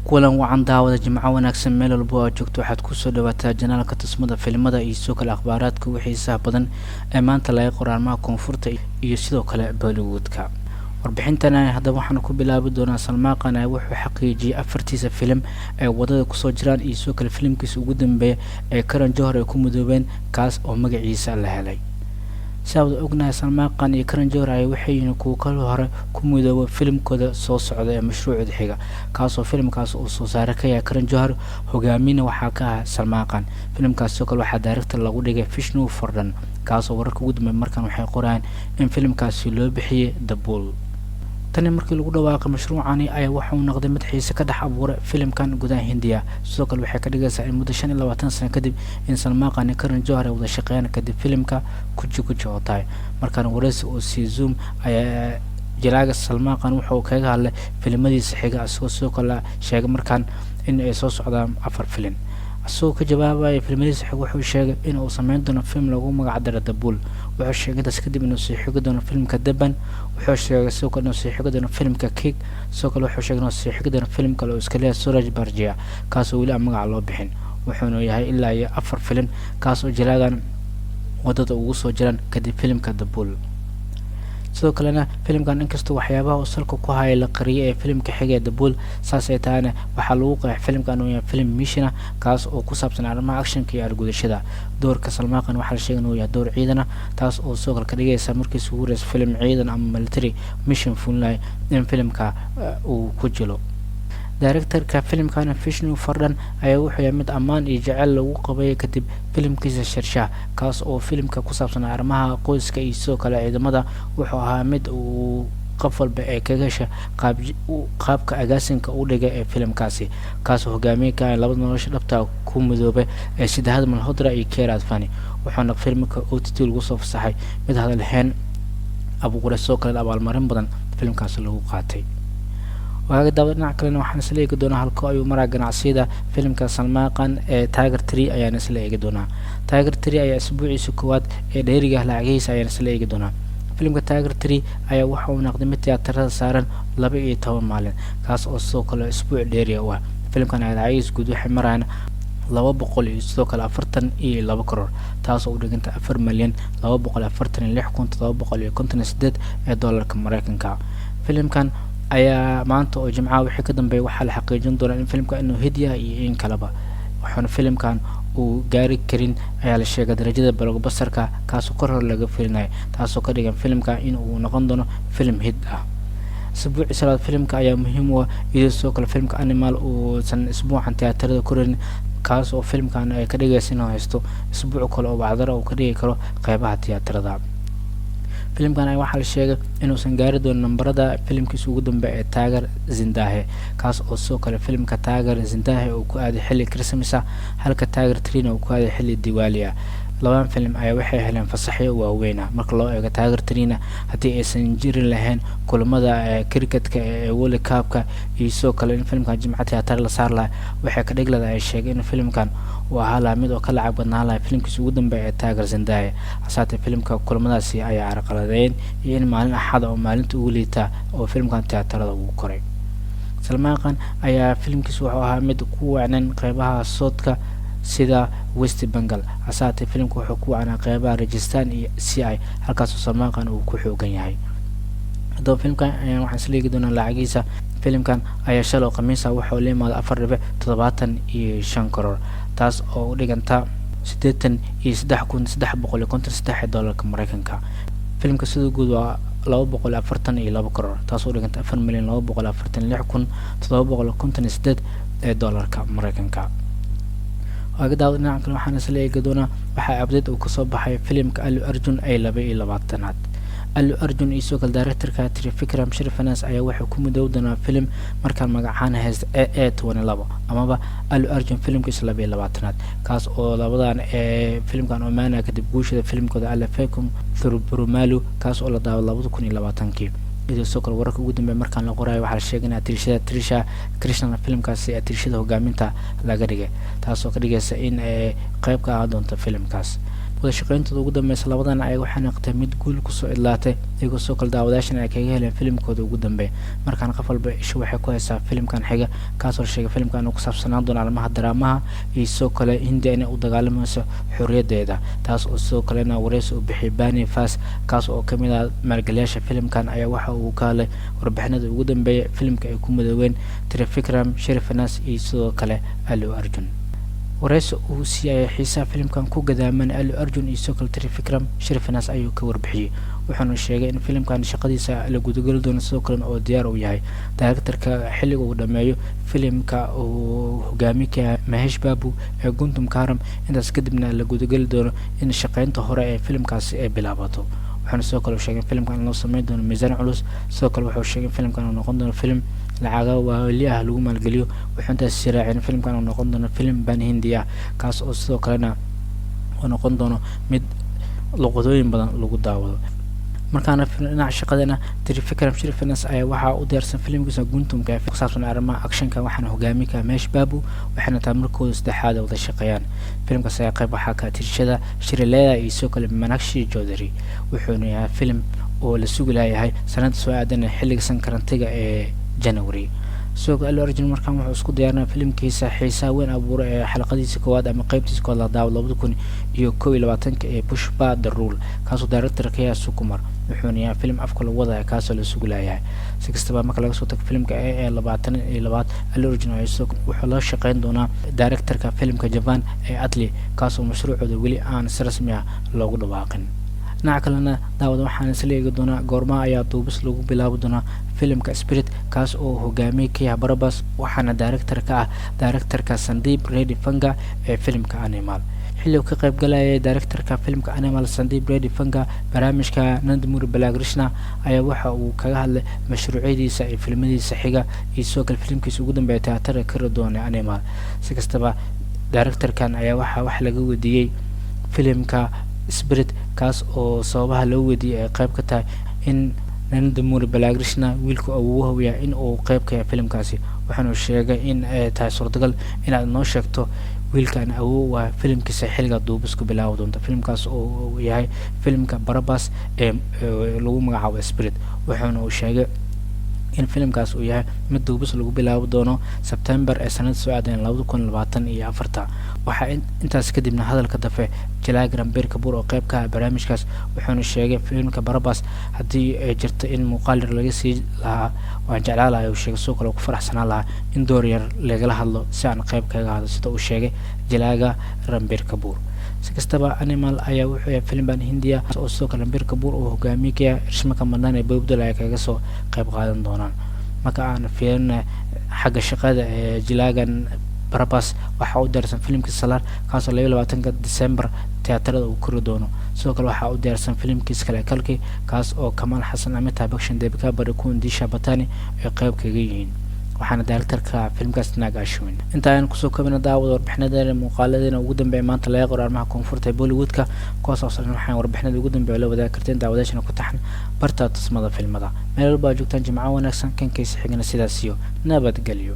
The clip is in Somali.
kulan wacan daawada jimco wanaagsan meel walba oo joogto waxaad ku soo dhawaataa janaalka tusmada filimada iyo sidoo kale akhbaaraadka wixii xiisaha badan ee maanta laga qoraalmaha koonfurta iyo sidoo kale Bollywoodka. warbixintana haddaba waxaan ku bilaabi doonaa Salmaan Khan wuxuu xaqiijiyay afartiisa filim ee wadada ku soo jiraan iyo sidoo kale filimkiisa ugu dambeeya ee Karan Johar ay ku mudoobeen kaas oo magaciisa la helay. sababta ognahay Salmaan Khan iyo Karan Johar waxay ku kala hore ku mudoobo filimkooda soo socda ee mashruuca xiga kaas oo filimkaas uu soo saaray ka yahay Karan Johar hogaamina waxa ka ah Salmaan Khan. filimkaas oo kale waxa director lagu dhigay Vishnu Vardhan kaas oo wararka ugu dambeeyay markan waxay qorayaan in filimkaasi loo bixiyay The Bull. tani markii lagu dhawaaqay mashruucani ayaa waxa uu noqday mid xiise ka dhex abuuray filimkan gudaha Hindiya. sidoo kale waxay ka dhigaysaa in muddo 25 sano kadib in Salmaan Khan iyo Karan Johar wada shaqeeyaan kadib filimka Kuch Kuch Hota hai. markaan waraysi oo si Zoom ayaa jilaaga Salmaan Khan wuxuu kaga hadlay filimadiisa xiga sidoo kale sheegay markaan in ay soo socdaan 4 filim. asoo ka jawaabay filimadiisa xiga wuxuu sheegay in uu sameyn doono film lagu magac daray The Bull. wuxuu sheegay intaas kadib inuu sii xigi doono filmka Deban. wuxuu sheegay sidoo kale inuu sii xigi doono filmka Kick. sidoo kale wuxuu sheegay inuu sii xigi doono film kale oo iska leeyahay Suraj Barjia kaas oo weli aan magac loo bixin. wuxuuna yahay ilaa iyo 4 filim kaas oo jilaagan wadada ugu soo jiraan kadib filmka The Bull. sidoo kalena filimkan inkastoo waxyaabaha uu salka ku hayay la qariyay ee filimka xiga The Bull saas ay taana waxa lagu qeexay filimkan uu yahay film mission kaas oo ku saabsan arrimaha actionka iyo argudashada. doorka Salmaan Khan waxa la sheegay inuu yahay door ciidan taas oo soo kala ka dhigaysa markii uu horeeyay film ciidan ama military mission fulnay in filimka uu ku jilo. directorka filimkan Vishnu Vardhan ayaa wuxuu yahay mid ammaan iyo jacayl lagu qabay kadib filimkiisa Shershaah kaas oo filimka ku saabsan arrimaha qoyska iyo sidoo kale ciidamada. wuxuu ahaa mid uu qof walba ee kaga hesha qaabka agaasinka u dhigay ee filimkaasi kaas oo hogaamiye ka ah labada nolosha dhabta ku mudoobay ee Siddharth Malhotra iyo Kiara Advani. wuxuuna filimka OTT lagu soo fasaxay mid hadal heen abuuray sidoo kale abaalmarin badan filimkaas lagu qaatay. waaga dhinaca kalena waxaan isla eegi doonaa halka ayuu maraa ganacsiyada filimka Salmaan Khan ee Tiger 3 ayaan isla eegi doonaa. Tiger 3 ayaa isbuuciisa koowaad ee dheeriga lacagihiisa ayaan isla eegi doonaa. filimka Tiger 3 ayaa waxa uu noqday mid tiyaatarada saaran 12 maalin kaas oo sidoo kale isbuuc dheeri ah. filimkan ayaa lacagihiisa guud waxay marayaan 200 iyo sidoo kale 42 karoor taas oo u dhiganta 4,246,758 ee doolarka Mareykanka. filimkan ayaa maanta oo Jimcaha wixii ka dambeeyay waxa la xaqiijin doonaa in filimka inuu hidiya iyo in kaleba waxaana filimkan uu gaari karin ayaa la sheegay darajada blockbusterka kaas oo kor laga filinay taas oo ka dhigan filimka in uu noqon doono film hit ah. isbuuci salaad filimka ayaa muhiim u ah iyadoo sidoo kale filimka Animal uu san isbuucan tiyaatarada korin kaas oo filimkan ay ka dhigaysa inuu haysto isbuuc kale oo bacdara uu ka dhigi karo qaybaha tiyaatarada. filimkan ay waxa la sheegay inuu san gaari doono nambarada filimkiisa ugu dambeeya ee Tiger Zinda Hai kaas oo soo kale filimka Tiger Zinda Hai uu ku aaday xilli Christmas halka Tiger 3 uu ku aaday xilli Diwali. labadan film ayaa waxay heleen fasaxyo waaweyn marka loo eego Tiger 3 hadii aysan jirin lahayn kulamada cricketka ee World Cup-ka iyo soo kale in filimkan Jimcaha tiyaatar la saar lahaa waxay ka dhigladay ay sheegeen in filimkan uu ahaa mid oo ka lacag badnaan lahaa filimkiisa ugu dambeeya ee Tiger Zinda Hai. asaate filimka kulamadaasi ayaa carqaladeyn iyo in maalin axad oo maalinta ugu liita oo filimkan tiyaatarada uu koray. Salmaan Khan ayaa filimkiisa wuxuu ahaa mid ku wacnan qaybaha soodka sida West Bengal. asaate filimku wuxuu ku wacnaa qaybaha Rajasthan iyo CI halkaas oo Salmaan Khan uu ku xoogan yahay. hadaba filimkan waxaan isla eegi doonaa lacagiisa. filimkan ayaa shalay Khamiis wuxuu leeyahay 4.75 karoor taas oo u dhiganta 83,353 doolarka Mareykanka. filimka sidoo guud waa 242 karoor taas oo u dhiganta 4,246,758 doolarka Mareykanka. waaga dhinaca kale waxaan isla eegi doonaa waxa update uu ka soo baxay filimka Allu Arjun ay 22aad. Allu Arjun iyo soo kale directorka Trivikram Shrivastava ayaa waxa ku midoow doonaa film markaan magacaan haysta AA22 amaba Allu Arjun filimkiisa 22aad kaas oo labadan filimkan oo maana kadib guushada filimkooda Alaafekum Thirumalu kaas oo la daawado 2020. idoo soo kale wararka ugu dambeeyay markaan la qorayo waxa la sheegay in Trisha Krishna filimkaasi Trishada hogaaminta laga dhigay taas oo ka dhigaysa in qayb ka ah doonto filimkaas. wada shaqeyntooda ugu dambeysa labadan ay waxay noqotay mid guul kusoo idlaatay iyagoo soo kale daawadayaashan ay kaga heleen filimkooda ugu dambeeya markaan qof walba isha waxay ku haysaa filimkan xiga kaasoo sheegay filimkan inuu ku saabsanaan doono arrimaha daraamaha iyo sidoo kale hindiya inay u dagaalamayso xorriyadeeda taas oo sidoo kalena wareysi u bixiyay Bani Fas kaas oo kamid ah maalgeliyaasha filimkan ayaa waxa uu ka hadlay warbixinada ugu dambeeya filimka ay ku midoobeen Trivikram Shrivastava iyo sidoo kale Allu Arjun wareysi uu siiyay xiisaha filimkan ku gadaaman Allu Arjun iyo sidoo kale Trivikram Shrivastava ayuu ka warbixiyay wuxuuna sheegay in filimkan shaqadiisa la gudagali doono sidoo kale oo diyaar u yahay directorka xilliga uu dhameeyo filimka uu hogaamiye ka Mahesh Babu ee Guntum Karam intaas kadibna la gudagali doono in shaqeynta hore ee filimkaasi ay bilaabato waxaana sidoo kale sheegay filimkan loo sameyn doono miisaan culus sidoo kale wuxuu sheegay filimkan uu noqon doono filim lacaga waali ah lagu maalgeliyo wuxuu intaas sharaacin filimkan uu noqon doono filim ban hindi ah kaas oo sidoo kalena uu noqon doono mid luqadooyin badan lagu daawado markaana dhinaca shaqadana Trivikram Shrivastava ayaa waxa uu diyaarsan filimkiisa Guntum ka ku saabsan arrimaha actionka waxaana hogaamiye ka Mahesh Babu waxaana taamirkooda saddexaad wada shaqeeyaan filimkaas ayaa qayb waxaa ka tirshada Shrileela iyo sidoo kale Meenakshi Chaudhary wuxuuna yahay filim oo la sugi lahayahay sanadda soo aadan xilliga sankarantiga ee January sidoo kale Allu Arjun markaan wuxuu isku diyaarinaa filimkiisa xiisaha weyn abuuray ee xalaqadiisa koowaad ama qaybtiisa koowaad la daawado 2021 ee Pushpa The Rule kaasoo director-ka yahay Sukumar wuxuuna yahay filim afka lagu wadayo kaasoo la sugi lahayahay si kastaba marka laga soo tago filimka ee 22 Allu Arjun wuxuu la shaqeyn doonaa director-ka filimka Japan ee Atli kaasoo mashruucooda weli aan si rasmi ah loogu dhawaaqin dhinaca kalena daawada waxaan isla eegi doonaa goorma ayaa duubis lagu bilaabi doonaa filimka Spirit kaas oo hogaamiye ka yahay Barabas waxaana director-ka Sandeep Reddy Fanga ee filimka Animal xilli uu ka qayb galayay director-ka filimka Animal Sandeep Reddy Fanga barnaamijka Nandamuri Balakrishna ayaa waxa uu kaga hadlay mashruucyadiisa iyo filmadiisa xiga iyo sidoo kale filimkiisa ugu dambeeya teatar ka doonay Animal si kastaba director-kan ayaa wax laga weydiiyay filimka Spirit kaas oo sababaha loo weydiiyay ay qayb ka tahay in Nandamuri Balakrishna wiilku uu yahay in uu qayb ka yahay filimkaasi waxaana sheegay in ay tahay suurtagal inaad noo sheegto wiilkan waa filimkiisa xilliga duubisku bilaawi doonta filimkaas oo yahay filimka Barabas ee lagu magacaabo Spirit waxaana uu sheegay in filimkaas uu yahay mid duubis lagu bilaabi doono September ee sanadda soo aadan 2024 waxa intaas kadibna hadalka dafe Jalaaga Ranbir Kapoor oo qayb ka ah barnaamijkaas wuxuuna sheegay filimka Barabas haddii ay jirto in muuqaal laga sii lahaa waan jeclaan lahaa uu sheegay sidoo kale ku faraxsanaan lahaa in door yar lagala hadlo si aan qayb kaga hadlo sida uu sheegay Jalaaga Ranbir Kapoor si kastaba Animal ayaa wuxuu yahay filim ban Hindiya oo sidoo kale Ranbir Kapoor oo hogaamiye ka yahay Rishmika Mandan ee Boobdal ay kaga soo qayb qaadan doonaan marka aan fiirino xagga shaqada ee Jalaagan Barabas waxa uu diyaarsan filimka Salar kaasoo 22 December teatarada uu kori doono sidoo kale waxa uu diyaarsan filimkiisa kale Kalki kaas oo Kamal Hassan Amitabh Bachchan Deepika Padukone Disha Patani ay qayb kaga yihiin waxaana director-ka filimkaas Nag Ashwin inta aan kusoo koobnay daawada warbixinadeena muuqaaladeena ugu dambeeya maanta laga qoro arrimaha koonfurta ee Bollywood-ka kuwaas oo waxaan warbixinada ugu dambeeya la wadaagi karteen daawadayaashana ku taxan barta tusmada filmada meel walba joogtaan jimco wanaagsan kan kaysa xigna sidaas iyo nabadgelyo